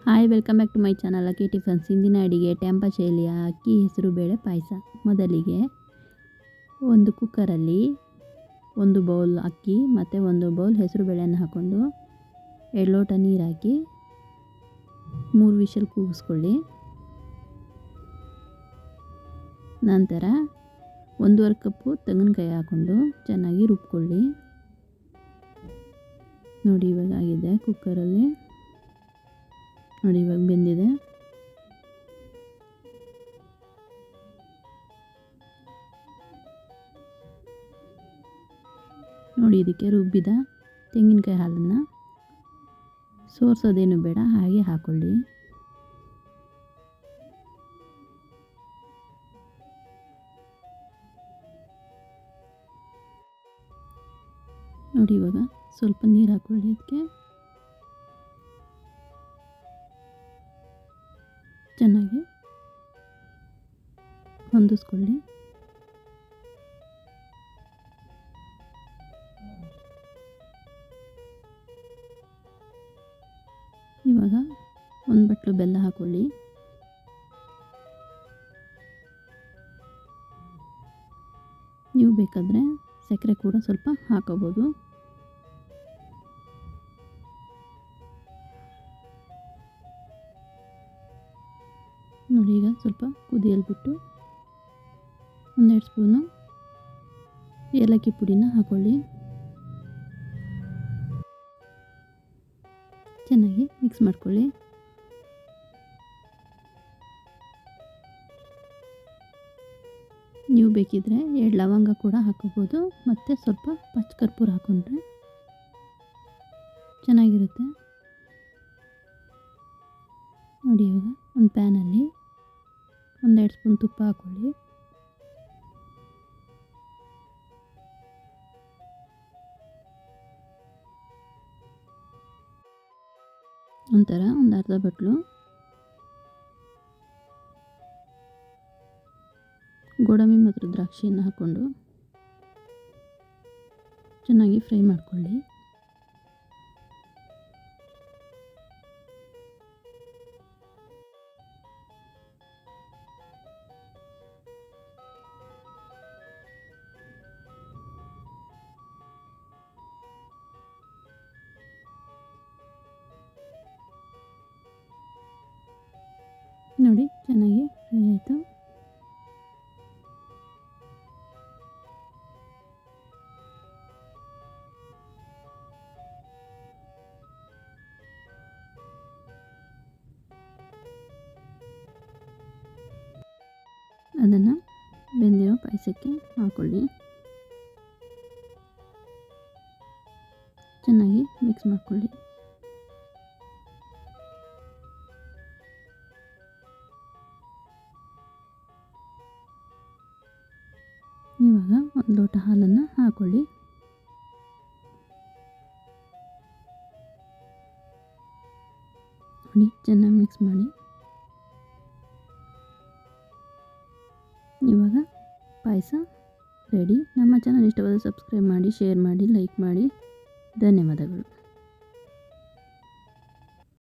Hi, welcome back to my channel Akki tiffins. ಇಂದಿನ ಅಡಿಗೆ ಟ್ಯಾಂಪ ಶೈಲಿಯ ಅಕ್ಕಿ ಹೆಸರು ಬೇಳೆ ಪಾಯಸ. ಮೊದಲಿಗೆ ಒಂದು ಕುಕ್ಕರಲ್ಲಿ 1 ಬೌಲ್ ಅಕ್ಕಿ ಮತ್ತು 1 ಬೌಲ್ ಹೆಸರು ಬೇಳೆಯನ್ನು ಹಾಕ್ಕೊಂಡು 2 ಲೋಟ ನೀರು ಹಾಕಿ 3 ವಿಷಲ್ ಕೂಗಿಸ್ಕೊಳ್ಳಿ. ನಂತರ 1.5 ಕಪ್ಪು ತೆಂಗಿನಕಾಯಿ ಹಾಕ್ಕೊಂಡು ಚೆನ್ನಾಗಿ ರುಬ್ಕೊಳ್ಳಿ. ನೋಡಿ, ಇವಾಗ ಆಗಿದೆ. ಕುಕ್ಕರಲ್ಲಿ ನೋಡಿ, ಇವಾಗ ಬೆಂದಿದೆ. ನೋಡಿ, ಇದಕ್ಕೆ ರುಬ್ಬಿದ ತೆಂಗಿನಕಾಯಿ ಹಾಲನ್ನು ಸೋರ್ಸೋದೇನು ಬೇಡ, ಹಾಗೆ ಹಾಕ್ಕೊಳ್ಳಿ. ನೋಡಿ, ಇವಾಗ ಸ್ವಲ್ಪ ನೀರು ಹಾಕ್ಕೊಳ್ಳಿ. ಅದಕ್ಕೆ ಚೆನ್ನಾಗಿ ಹೊಂದಿಸ್ಕೊಳ್ಳಿ. ಇವಾಗ 1 ಬಟ್ಲು ಬೆಲ್ಲ ಹಾಕ್ಕೊಳ್ಳಿ. ನೀವು ಬೇಕಾದರೆ ಸಕ್ಕರೆ ಕೂಡ ಸ್ವಲ್ಪ ಹಾಕೋಬೋದು. ನೋಡಿ, ಈಗ ಸ್ವಲ್ಪ ಕುದಿಯಲು ಬಿಟ್ಟು 1-2 ಸ್ಪೂನು ಏಲಕ್ಕಿ ಪುಡಿನ ಹಾಕ್ಕೊಳ್ಳಿ. ಚೆನ್ನಾಗಿ ಮಿಕ್ಸ್ ಮಾಡ್ಕೊಳ್ಳಿ. ನೀವು ಬೇಕಿದ್ರೆ 2 ಲವಂಗ ಕೂಡ ಹಾಕೋಬೋದು, ಮತ್ತು ಸ್ವಲ್ಪ ಪಚ್ಚ ಕರ್ಪೂರ ಹಾಕ್ಕೊಂಡ್ರೆ ಚೆನ್ನಾಗಿರುತ್ತೆ. ನೋಡಿ, ಇವಾಗ ಒಂದು ಪ್ಯಾನಲ್ಲಿ 1-2 ಸ್ಪೂನ್ ತುಪ್ಪ ಹಾಕ್ಕೊಳ್ಳಿ. ನಂತರ ಒಂದು ಅರ್ಧ ಬಟ್ಲು ಗೋಡಂಬಿ ಮತ್ತು ದ್ರಾಕ್ಷಿಯನ್ನು ಹಾಕ್ಕೊಂಡು ಚೆನ್ನಾಗಿ ಫ್ರೈ ಮಾಡ್ಕೊಳ್ಳಿ. ನೋಡಿ, ಚೆನ್ನಾಗಿ ಫ್ರೈ ಆಯಿತು. ಅದನ್ನು ಬೆಂದಿರೋ ಪಾಯಸಕ್ಕೆ ಹಾಕ್ಕೊಳ್ಳಿ. ಚೆನ್ನಾಗಿ ಮಿಕ್ಸ್ ಮಾಡ್ಕೊಳ್ಳಿ. ಇವಾಗ 1 ಲೋಟ ಹಾಲನ್ನು ಹಾಕ್ಕೊಳ್ಳಿ. ನೋಡಿ, ಚೆನ್ನಾಗಿ ಮಿಕ್ಸ್ ಮಾಡಿ. ಇವಾಗ ಪಾಯಸ ರೆಡಿ. ನಮ್ಮ ಚಾನಲ್ ಇಷ್ಟವಾದ ಸಬ್ಸ್ಕ್ರೈಬ್ ಮಾಡಿ, ಶೇರ್ ಮಾಡಿ, ಲೈಕ್ ಮಾಡಿ. ಧನ್ಯವಾದಗಳು.